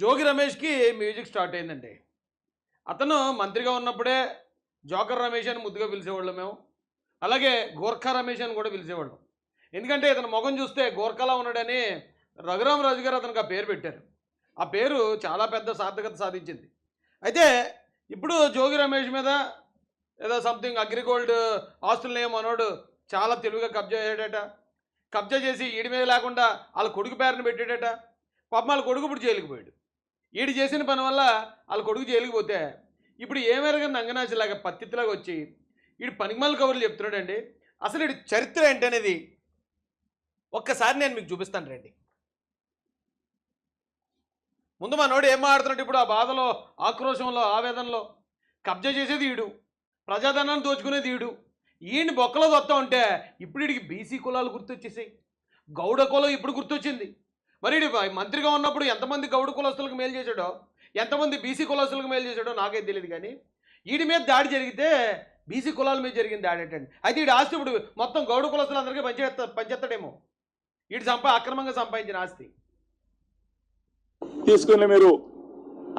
జోగి రమేష్‌కి music start అయిందండి. అతను మంత్రిగా ఉన్నప్పుడే జోకర్ రమేష్ అని ముద్దుగా పిలిచేవాళ్ళం మేము. అలాగే గోర్ఖా రమేష్ అని కూడా పిలిచేవాళ్ళం. ఎందుకంటే ఇతని మొఖం చూస్తే గోర్ఖాలా ఉన్నాడని రఘురామరాజు గారు అతనికి ఆ పేరు పెట్టారు. ఆ పేరు చాలా పెద్ద సార్థకత సాధించింది. అయితే ఇప్పుడు జోగి రమేష్ మీద ఏదో సంథింగ్ అగ్రిగోల్డ్ ఆస్తులనేమో మనోడు చాలా తెలివిగా కబ్జా చేసాడట. కబ్జా చేసి ఈడి మీద లేకుండా ఆళ్ళ కొడుకు పేరున పెట్టాడట. పాపం ఆళ్ళ కొడుకు ఇప్పుడు జైలుకి పోయాడు. ఈడు చేసిన పని వల్ల వాళ్ళ కొడుకు జైలుకి పోతే ఇప్పుడు ఏమెరగని నంగనాచిలాగా పత్తిలాగా వచ్చి ఈడు పనికిమాల కబుర్లు చెప్తున్నాడండి. అసలు ఈడు చరిత్ర ఏంటనేది ఒక్కసారి నేను మీకు చూపిస్తాను రండి. ముందు మనోడు ఏం మాట్లాడుతున్నాడు ఇప్పుడు ఆ బాధలో, ఆక్రోశంలో, ఆవేదనలో. కబ్జా చేసేది ఈడు, ప్రజాధనాన్ని దోచుకునేది ఈడు. ఈయన్ని బొక్కలో వస్తూ ఉంటే ఇప్పుడు వీడికి బీసీ కులాలు గుర్తొచ్చేసాయి, గౌడ కులం ఇప్పుడు గుర్తొచ్చింది. మరి ఈడు మంత్రిగా ఉన్నప్పుడు ఎంతమంది గౌడ కులస్తులకు మేలు చేశాడో, ఎంతమంది బీసీ కులస్తులకు మేలు చేశాడో నాకైతే తెలియదు. కానీ వీడి మీద దాడి జరిగితే బీసీ కులాల మీద జరిగిన దాడి ఏంటండి. అయితే వీడి ఆస్తి ఇప్పుడు మొత్తం గౌడ కులస్తులందరికీ పంచేస్తాడేమో. వీడు అక్రమంగా సంపాదించిన ఆస్తి తీసుకుని మీరు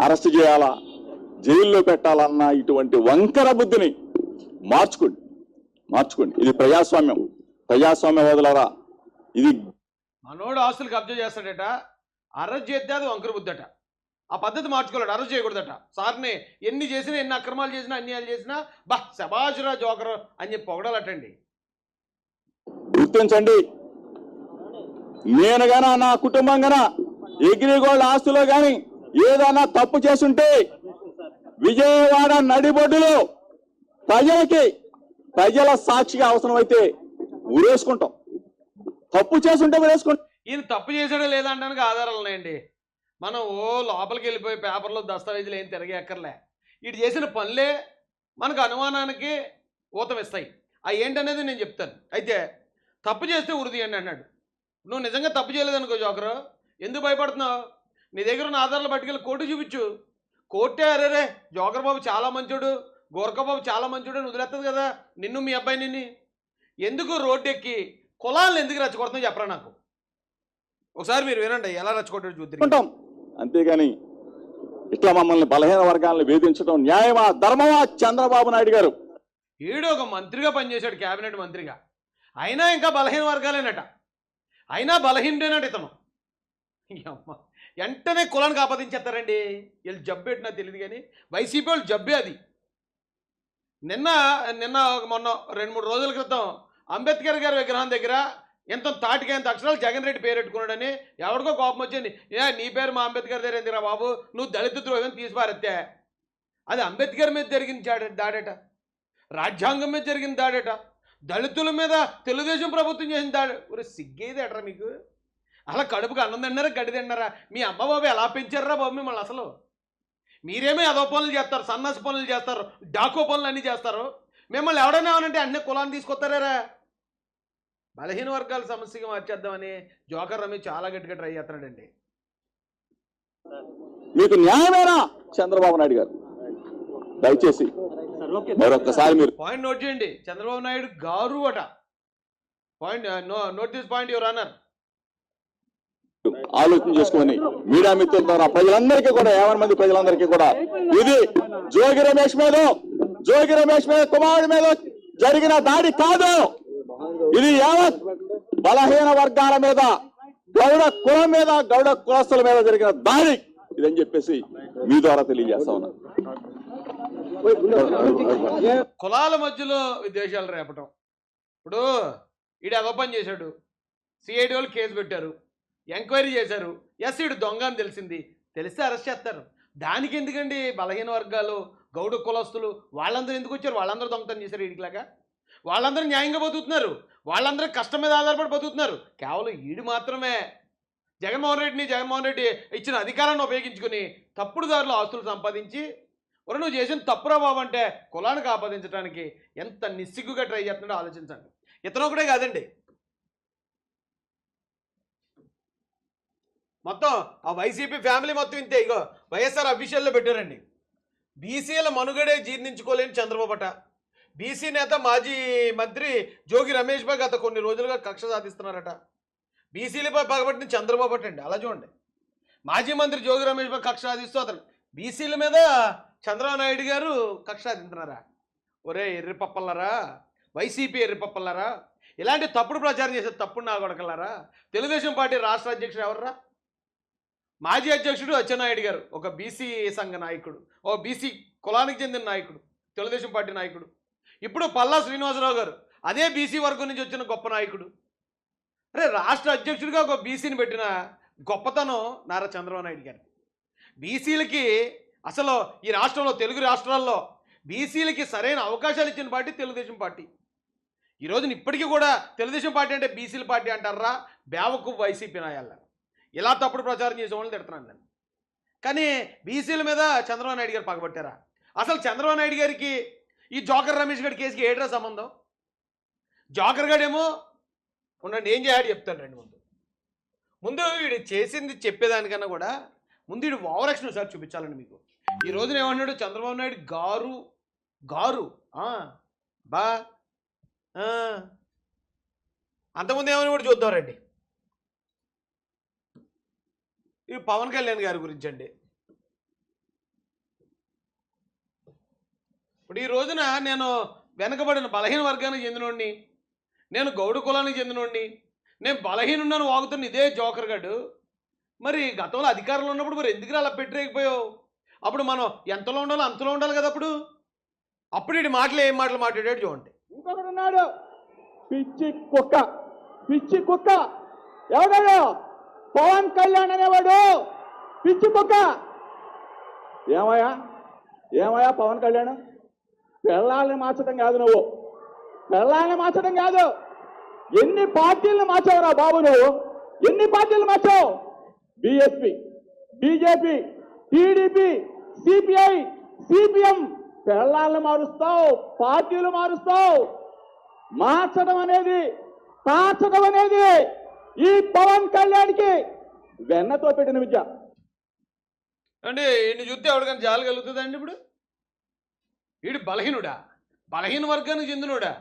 అరెస్ట్ చేయాలా, జైల్లో పెట్టాలన్న ఇటువంటి వంకర బుద్ధిని మార్చుకోండి. ఇది ప్రజాస్వామ్యం వదలరా. ఇది మనోడు ఆస్తులు కబ్జా చేస్తాడట, అరెస్ట్ చేస్తే అది వంకర బుద్ధట. ఆ పద్ధతి మార్చుకోలేడు, అరెస్ట్ చేయకూడదట. సార్ని ఎన్ని చేసినా, ఎన్ని అక్రమాలు చేసినా, అన్యాయాలు చేసినా శబాషురా జోకర్ అని చెప్పి పొగడాలటండి. గుర్తించండి, నేను గానా నా కుటుంబం గానా అగ్రిగోల్డ్ ఆస్తులో గాని ఏదైనా తప్పు చేసుంటే విజయవాడ నడిబొడ్డులో ప్రజల సాక్షిగా అవసరమైతే ఊరేసుకుంటాం. తప్పు చేసుంటే ఊరేసుకుంటాం. ఈయన తప్పు చేసాడో లేదా అనడానికి ఆధారాలు ఉన్నాయండి. మనం లోపలికి వెళ్ళిపోయి పేపర్లో దస్తావేజులు ఏం తిరిగి ఎక్కర్లే. వీడు చేసిన పనులే మనకు అనుమానానికి ఊతం ఇస్తాయి. అవి ఏంటనేది నేను చెప్తాను. అయితే తప్పు చేస్తే ఉరిదీయండి అన్నాడు. నువ్వు నిజంగా తప్పు చేయలేదనుకో జోకరు, ఎందుకు భయపడుతున్నావు? నీ దగ్గర ఉన్న ఆధారాలు పట్టుకెళ్ళి కోర్టు చూపించు. కోర్టే అరేరే జోకర్ బాబు చాలా మంచోడు, గోర్ఖా బాబు చాలా మంచోడు అని వదిలేస్తుంది కదా నిన్ను, మీ అబ్బాయిని. ఎందుకు రోడ్డు ఎక్కి కులాలను ఎందుకు రెచ్చగొడుతుందో చెప్పరా నాకు. ఒకసారి మీరు వినండి ఎలా రెచ్చగొట్టాడు చూద్దాం. అంతేగాని ఇట్లా మమ్మల్ని బలహీన వర్గాలను వేధించడం న్యాయమా, ధర్మమా? చంద్రబాబు నాయుడు గారు ఈడు ఒక మంత్రిగా పనిచేశాడు, క్యాబినెట్ మంత్రిగా. అయినా ఇంకా బలహీన వర్గాలేనట, అయినా బలహీనుడేనట ఇతను. అమ్మ వెంటనే కులానికి ఆపాదించేస్తారండి. వీళ్ళు జబ్బు పెట్టినా తెలియదు కానీ వైసీపీ వాళ్ళు జబ్బే అది. నిన్న మొన్న 2-3 రోజుల క్రితం అంబేద్కర్ గారి విగ్రహం దగ్గర ఎంత తాటికైనంత అక్షరాలు జగన్ రెడ్డి పేరు పెట్టుకున్నాడని ఎవరికో కోపం వచ్చింది. నీ పేరు మా అంబేద్కర్ దగ్గర ఎందుకురా బాబు, నువ్వు దళిత ద్రోహం తీసిపారెత్తే. అది అంబేద్కర్ మీద జరిగిన దాడట, రాజ్యాంగం మీద జరిగిన దాడట, దళితుల మీద తెలుగుదేశం ప్రభుత్వం చేసిన దాడి. ఒరే సిగ్గేది ఎట్రా మీకు? అలా కడుపుకి అన్నం తిన్నారా, గడ్డి తిన్నారా? మీ అమ్మ బాబు ఎలా పెంచారా బాబు మిమ్మల్ని? అసలు మీరేమో ఏదో పనులు చేస్తారు, సన్నాసి పనులు చేస్తారు, డాకో పనులు అన్నీ చేస్తారు. మిమ్మల్ని ఎవడైనా ఏమనంటే అన్ని కులాన్ని తీసుకొస్తారా? బలహీన వర్గాల సమస్యగా మార్చేద్దామని జోకర్ రమేష్ చాలా గట్టిగా ట్రై చేస్తున్నాడండి. మీకు న్యాయమేనా చంద్రబాబు నాయుడు గారు? దయచేసి మరొకసారి మీరు పాయింట్ నోట్ చేయండి. చంద్రబాబు నాయుడు గారు అట. Point note this point your honour. ఆలోచన చేసుకొని మీడియా మిత్రుల ద్వారా ప్రజలందరికీ కూడా 50 మంది ప్రజలందరికీ కూడా ఇది జోగి రమేష్ మీద కుమారుడి మీద జరిగిన దాడి కాదు. ఇది యావత్ బలహీన వర్గాల మీద, గౌడ కులం మీద, గౌడ కులస్తుల మీద జరిగిన దాడి ఇదని చెప్పేసి మీ ద్వారా తెలియజేస్తా ఉన్నా. కులాల మధ్యలో విద్వేషాలు రేపటం. ఇప్పుడు ఈడు ఏదో పని చేశాడు, సిఐడి వాళ్ళు కేసు పెట్టారు, ఎంక్వైరీ చేశారు. ఎస్ ఈడు దొంగ అని తెలిస్తే అరెస్ట్ చేస్తారు. దానికి ఎందుకండి బలహీన వర్గాలు, గౌడ కులస్తులు వాళ్ళందరూ ఎందుకు వచ్చారు? వాళ్ళందరూ దొంగతనం చేశారు ఈడికిలాగా. వాళ్ళందరూ న్యాయంగా బతుకుతున్నారు, వాళ్ళందరూ కష్టం మీద ఆధారపడి బతుకుతున్నారు. కేవలం ఈడు మాత్రమే జగన్మోహన్ రెడ్డి ఇచ్చిన అధికారాన్ని ఉపయోగించుకుని తప్పుడు దారిలో ఆస్తులు సంపాదించి, ఒరే నువ్వు చేసిన తప్పురా బాబు అంటే కులానికి ఆపాదించడానికి ఎంత నిస్సిగ్గుగా ట్రై చేస్తున్నాడో ఆలోచించండి. ఇతను ఒకటే కాదండి, మొత్తం ఆ వైసీపీ ఫ్యామిలీ మొత్తం ఇంతే. ఇగో వైఎస్ఆర్ అఫీషియల్లో పెట్టారండి. బీసీల మనుగడే జీర్ణించుకోలేని చంద్రబాబు అట. బీసీ నేత మాజీ మంత్రి జోగి రమేష్ బాబు గత కొన్ని రోజులుగా కక్ష సాధిస్తున్నారట. బీసీలపై పగబట్టిన చంద్రబాబు అటండి. అలా చూడండి, మాజీ మంత్రి జోగి రమేష్ బాబు కక్ష సాధిస్తూ అతను బీసీల మీద చంద్రబాబు నాయుడు గారు కక్ష సాధింటున్నారా? ఒరే ఎర్రిపప్పలారా, వైసీపీ ఎర్రిపప్పలారా, ఇలాంటి తప్పుడు ప్రచారం చేసే తప్పుడు నా కొడకలారా. తెలుగుదేశం పార్టీ రాష్ట్ర అధ్యక్షుడు ఎవర్రా? మాజీ అధ్యక్షుడు అచ్చెన్నాయుడు గారు, ఒక బీసీ సంఘ నాయకుడు, ఓ బీసీ కులానికి చెందిన నాయకుడు, తెలుగుదేశం పార్టీ నాయకుడు. ఇప్పుడు పల్లా శ్రీనివాసరావు గారు, అదే బీసీ వర్గం నుంచి వచ్చిన గొప్ప నాయకుడు. అరే రాష్ట్ర అధ్యక్షుడిగా ఒక బీసీని పెట్టిన గొప్పతనం నారా చంద్రబాబు నాయుడు గారు. బీసీలకి అసలు ఈ రాష్ట్రంలో, తెలుగు రాష్ట్రాల్లో బీసీలకి సరైన అవకాశాలు ఇచ్చిన పార్టీ తెలుగుదేశం పార్టీ. ఈ రోజున ఇప్పటికీ కూడా తెలుగుదేశం పార్టీ అంటే బీసీల పార్టీ అంటారా? బేవకు వైసీపీ నాయాల ఇలా తప్పుడు ప్రచారం చేసే వాళ్ళని తిడుతున్నాను నేను. కానీ బీసీల మీద చంద్రబాబు నాయుడు గారు పగబట్టారా? అసలు చంద్రబాబు నాయుడు గారికి ఈ జోకర్ రమేష్ గారి కేసుకి ఏట్రా సంబంధం? జోకర్ గాడేమో ఉండండి ఏం చేయాలి చెప్తాను రండి. ముందు వీడు చేసింది చెప్పేదానికన్నా కూడా ముందు వీడు ఓవరాక్షన్ ఒకసారి చూపించాలండి మీకు. ఈ రోజున ఏమన్నాడు చంద్రబాబు నాయుడు గారు గారు బా అంతకుముందు ఏమని కూడా చూద్దాం రండి. ఇది పవన్ కళ్యాణ్ గారి గురించి అండి. ఇప్పుడు ఈ రోజున నేను వెనకబడిన బలహీన వర్గానికి చెందినోడిని, నేను గౌడు కులానికి చెందినోడిని, నేను బలహీనున్నాను వాగుతున్న ఇదే జోకర్ గాడు మరి గతంలో అధికారంలో ఉన్నప్పుడు మరి ఎందుకు అలా పెట్టలేకపోయావు? అప్పుడు మనం ఎంతలో ఉండాలో అంతలో ఉండాలి కదా. అప్పుడు వీడి మాటలు ఏం మాటలు మాట్లాడాడు చూడండి. ఇంకొకడు ఉన్నాడు, పిచ్చి కుక్క. పిచ్చి కుక్క ఎవడాడు? పవన్ కళ్యాణ్ అనేవాడు పిచ్చి కుక్క. ఏమయ్యా పవన్ కళ్యాణ్, పెళ్ళాలని మార్చడం కాదు నువ్వు, పెళ్ళాలని మార్చడం కాదు. ఎన్ని పార్టీలను మార్చావురా బాబు నువ్వు? ఎన్ని పార్టీలు మార్చావు? BSP, BJP, TDP, CPI, CPM. పెళ్ళాలను మారుస్తావు, పార్టీలు మారుస్తావు. మార్చడం అనేది, తాచడం అనేది ఈ పవన్ కళ్యాణ్కి వెన్నతో పెట్టిన విద్య అంటే. ఈయన చూస్తే ఎవరికైనా జాలి కలుగుతుందండి? ఇప్పుడు వీడు బలహీనుడా? బలహీన వర్గానికి చెందినోడా?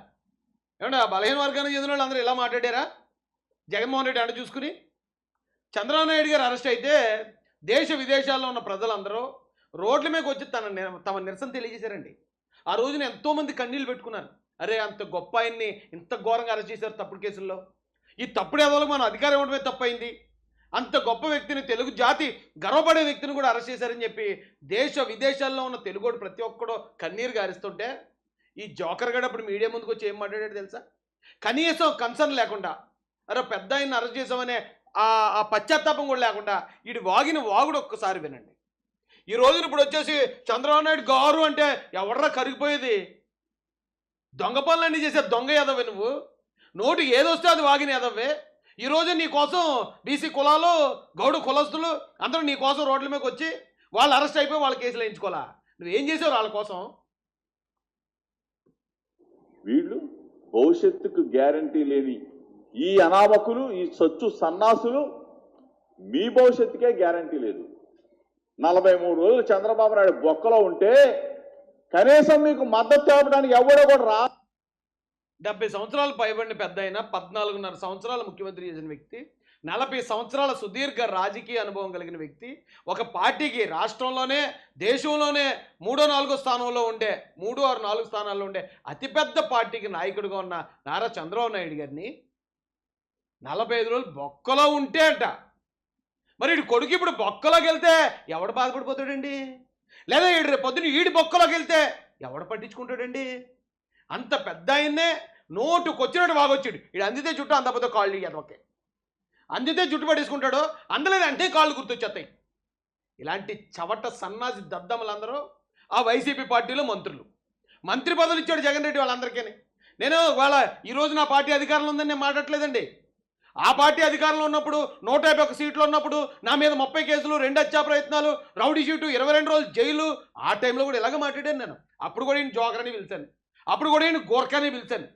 ఏమంటే ఆ బలహీన వర్గానికి చెందిన వాళ్ళు అందరూ ఇలా మాట్లాడారా జగన్మోహన్ రెడ్డి అంట చూసుకుని? చంద్రబాబు నాయుడు గారు అరెస్ట్ అయితే దేశ విదేశాల్లో ఉన్న ప్రజలందరూ రోడ్ల మీదకి వచ్చి తమ నిరసన తెలియజేశారండి. ఆ రోజున ఎంతోమంది కన్నీళ్ళు పెట్టుకున్నారు. అరే అంత గొప్ప ఆయన్ని ఇంత ఘోరంగా అరెస్ట్ చేశారు తప్పుడు కేసుల్లో. ఈ తప్పుడు ఏదోలకు మనం అధికారం ఇవ్వడమే తప్పైంది. అంత గొప్ప వ్యక్తిని, తెలుగు జాతి గర్వపడే వ్యక్తిని కూడా అరెస్ట్ చేశారని చెప్పి దేశ విదేశాల్లో ఉన్న తెలుగోడు ప్రతి ఒక్కడో కన్నీరు గారిస్తుంటే ఈ జోకర్ గడ అప్పుడు మీడియా ముందుకు వచ్చి ఏం మాట్లాడాడు తెలుసా? కనీసం కన్సర్న్ లేకుండా, అరే పెద్ద ఆయన్ని అరెస్ట్ చేసామనే ఆ పశ్చాత్తాపం కూడా లేకుండా వీడి వాగిన వాగుడు ఒక్కసారి వినండి. ఈ రోజున ఇప్పుడు వచ్చేసి చంద్రబాబు నాయుడు గారు అంటే ఎవడరా కరిగిపోయేది? దొంగ పనులన్నీ చేసే దొంగ యాదవే నువ్వు. నోటు ఏదొస్తే అది వాగిన యాదవే. ఈరోజు నీ కోసం బీసీ కులాలు, గౌడు కులస్తులు అందరూ నీ కోసం రోడ్ల మీదకి వచ్చి వాళ్ళు అరెస్ట్ అయిపోయి వాళ్ళ కేసులు వేయించుకోవాలా? నువ్వేం చేసావు వాళ్ళ కోసం? వీళ్ళు భవిష్యత్తుకు గ్యారంటీ లేని ఈ అనామకులు, ఈ సచ్చు సన్నాసులు మీ భవిష్యత్తుకే గ్యారంటీ లేదు. 43 రోజులు చంద్రబాబు నాయుడు బొక్కలో ఉంటే కనీసం మీకు మద్దతు తెలపడానికి ఎవడో కూడా రా. 70 సంవత్సరాలు పైబడిన పెద్ద అయినా 14.5 సంవత్సరాల ముఖ్యమంత్రి చేసిన వ్యక్తి, 40 సంవత్సరాల సుదీర్ఘ రాజకీయ అనుభవం కలిగిన వ్యక్తి, ఒక పార్టీకి రాష్ట్రంలోనే దేశంలోనే 3వ 4వ స్థానంలో ఉండే 3 or 4 స్థానాల్లో ఉండే అతిపెద్ద పార్టీకి నాయకుడిగా ఉన్న నారా చంద్రబాబు నాయుడు గారిని 45 రోజులు బొక్కలో ఉంటే అంట. మరి వీడి కొడుకు ఇప్పుడు బొక్కలోకి వెళ్తే ఎవడు బాధపడిపోతాడండి? లేదా వీడు రేపు పొద్దున్న వీడి బొక్కలోకి వెళ్తే ఎవడు పట్టించుకుంటాడండి? అంత పెద్ద ఆయన్నే నోటుకొచ్చినట్టు బాగొచ్చాడు. వీడు అందితే జుట్టు అందకపోతే కాళ్ళు ఎదవకే, అందితే జుట్టు పట్టేసుకుంటాడు, అందలేదు అంటే కాళ్ళు గుర్తొచ్చేస్తాయి. ఇలాంటి చవట సన్నాసి దద్దమ్మలందరూ ఆ వైసీపీ పార్టీలో మంత్రి పదవులు ఇచ్చాడు జగన్ రెడ్డి వాళ్ళందరికీ. నేను వాళ్ళ ఈరోజు నా పార్టీ అధికారంలో ఉందని నేను మాట్లాడలేదండి. ఆ పార్టీ అధికారంలో ఉన్నప్పుడు 151 సీట్లు ఉన్నప్పుడు నా మీద 30 కేసులు, 2 హత్యా ప్రయత్నాలు, రౌడీ షీటు, 22 రోజులు జైలు. ఆ టైంలో కూడా ఇలాగ మాట్లాడాను నేను. అప్పుడు కూడా ఈయన జోకర్ అని పిలిచాను, అప్పుడు కూడా ఈయన గోర్ఖా అని పిలిచాను.